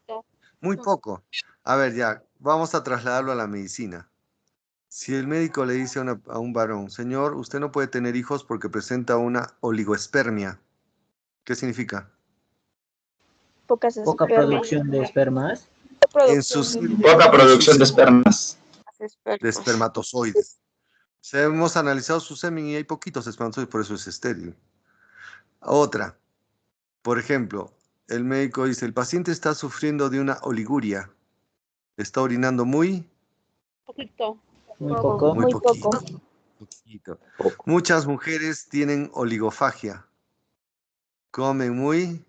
Muy poco. A ver, ya, vamos a trasladarlo a la medicina. Si el médico le dice a un varón, señor, usted no puede tener hijos porque presenta una oligoespermia, ¿qué significa? Poca producción de espermas. En sus Poca producción de espermas. de espermatozoides. Hemos analizado su semen y hay poquitos espermatozoides, por eso es estéril. Otra, por ejemplo, el médico dice, el paciente está sufriendo de una oliguria, está orinando muy Muy poco. Muy poquito. Poquito. Muchas mujeres tienen oligofagia. Comen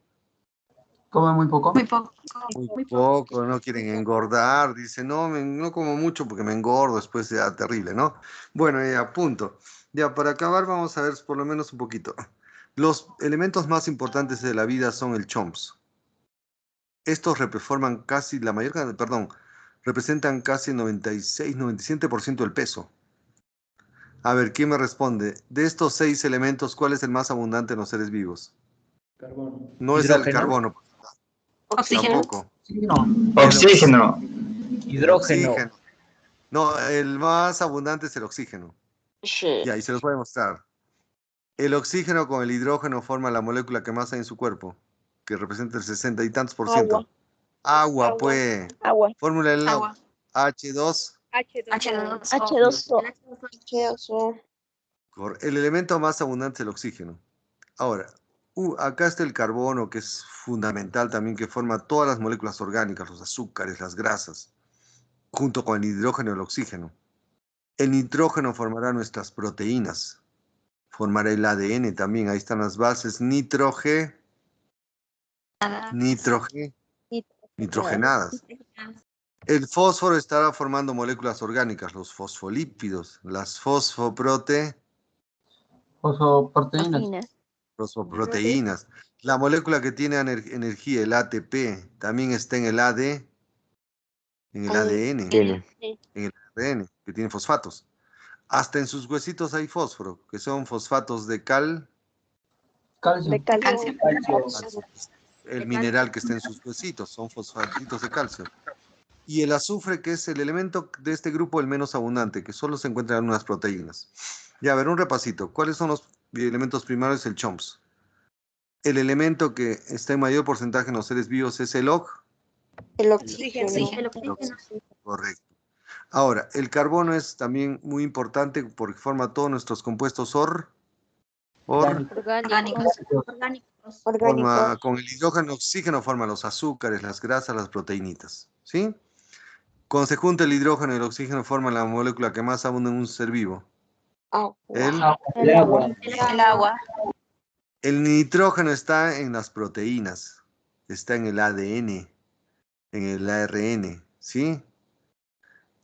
Come muy poco. Muy poco. muy poco, no quieren engordar. Dicen, no, no como mucho porque me engordo, después ya terrible, ¿no? Bueno, ya, punto. Ya, para acabar vamos a ver por lo menos un poquito. Los elementos más importantes de la vida son el CHOMPS. Estos forman casi la mayor cantidad, perdón, representan casi el 96-97% del peso. A ver, ¿quién me responde? De estos 6 elementos, ¿cuál es el más abundante en los seres vivos? Carbono. No es el carbono, Oxígeno. tampoco. Oxígeno. Hidrógeno. No, el más abundante es el oxígeno. Sí. Ya, y se los voy a mostrar. El oxígeno con el hidrógeno forma la molécula que más hay en su cuerpo, que representa el 60 y tantos por ciento. Agua, pues. Agua. Fórmula del Agua. H2. H2O. H2O. H2O. El elemento más abundante es el oxígeno. Ahora, acá está el carbono, que es fundamental también, que forma todas las moléculas orgánicas, los azúcares, las grasas, junto con el hidrógeno y el oxígeno. El nitrógeno formará nuestras proteínas, formará el ADN también, ahí están las bases nitrogenadas. El fósforo estará formando moléculas orgánicas, los fosfolípidos, las fosfoproteínas. La molécula que tiene energía, el ATP, también está en el ADN, en el ADN, que tiene fosfatos. Hasta en sus huesitos hay fósforo, que son fosfatos de calcio. Calcio. El mineral que está en sus huesitos, son fosfatitos de calcio. Y el azufre, que es el elemento de este grupo el menos abundante, que solo se encuentra en unas proteínas. Ya, a ver, un repasito. ¿Cuáles son los elementos primarios? El CHOMPS. El elemento que está en mayor porcentaje en los seres vivos es el oxígeno. Correcto. Ahora, el carbono es también muy importante porque forma todos nuestros compuestos Orgánicos. con el hidrógeno, oxígeno forma los azúcares, las grasas, las proteínitas. ¿Sí? Cuando se junta el hidrógeno y el oxígeno forman la molécula que más abunda en un ser vivo. El agua. El agua. El nitrógeno está en las proteínas, está en el ADN, en el ARN, ¿sí?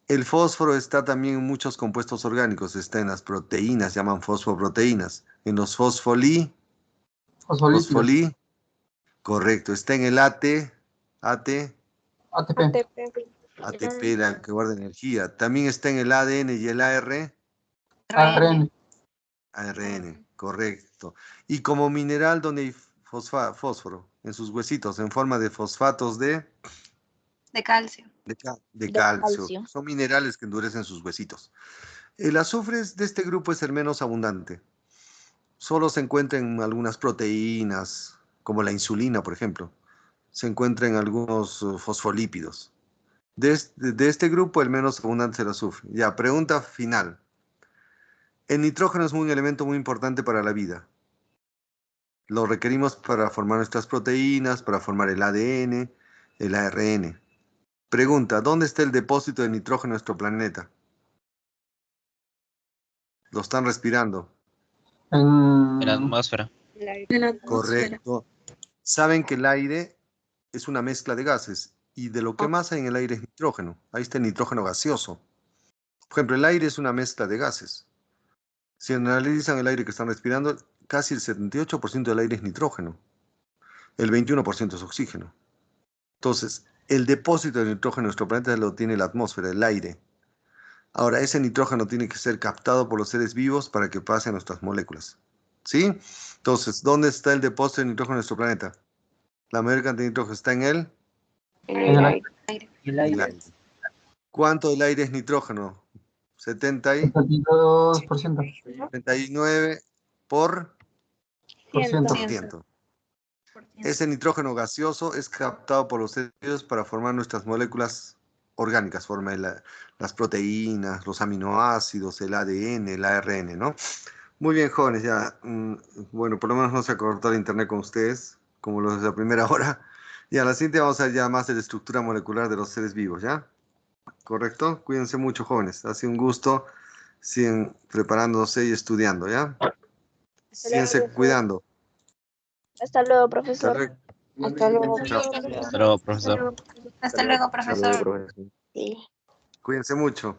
El fósforo está también en muchos compuestos orgánicos, está en las proteínas, llaman fosfoproteínas, en los fosfolí, correcto, está en el ATP, la que guarda energía, también está en el ADN y el ARN, Correcto. Y como mineral, donde hay fósforo, en sus huesitos, en forma de fosfatos de calcio. de De calcio. calcio. Son minerales que endurecen sus huesitos. El azufre de este grupo es el menos abundante. Solo se encuentra en algunas proteínas, como la insulina, por ejemplo. Se encuentra en algunos fosfolípidos. De este grupo, el menos abundante es el azufre. Ya, pregunta final. El nitrógeno es un elemento muy importante para la vida. Lo requerimos para formar nuestras proteínas, para formar el ADN, el ARN. Pregunta, ¿dónde está el depósito de nitrógeno en nuestro planeta? Lo están respirando. En la atmósfera. Correcto. Saben que el aire es una mezcla de gases y de lo que más hay en el aire es nitrógeno. Ahí está el nitrógeno gaseoso. Por ejemplo, el aire es una mezcla de gases. Si analizan el aire que están respirando, casi el 78% del aire es nitrógeno. El 21% es oxígeno. Entonces, el depósito de nitrógeno en nuestro planeta lo tiene la atmósfera, el aire. Ahora, ese nitrógeno tiene que ser captado por los seres vivos para que pase a nuestras moléculas. ¿Sí? Entonces, ¿dónde está el depósito de nitrógeno en nuestro planeta? La mayor cantidad de nitrógeno está en él. En el aire. El aire. ¿Cuánto del aire es nitrógeno? 72%. 79 por Ciento. ciento. Ese nitrógeno gaseoso es captado por los seres vivos para formar nuestras moléculas orgánicas, forma las proteínas, los aminoácidos, el ADN, el ARN, ¿no? Muy bien, jóvenes, ya, bueno, por lo menos no se ha cortado el internet con ustedes, como los de la primera hora. Y a la siguiente vamos a ver ya más de la estructura molecular de los seres vivos, ¿ya? ¿Correcto? Cuídense mucho, jóvenes. Ha sido un gusto. Siguen preparándose y estudiando, ¿ya? Síguense cuidando. Hasta luego, Hasta profesor. luego. Hasta luego. Chao. Hasta luego, profesor. Hasta luego, profesor. Sí. Cuídense mucho.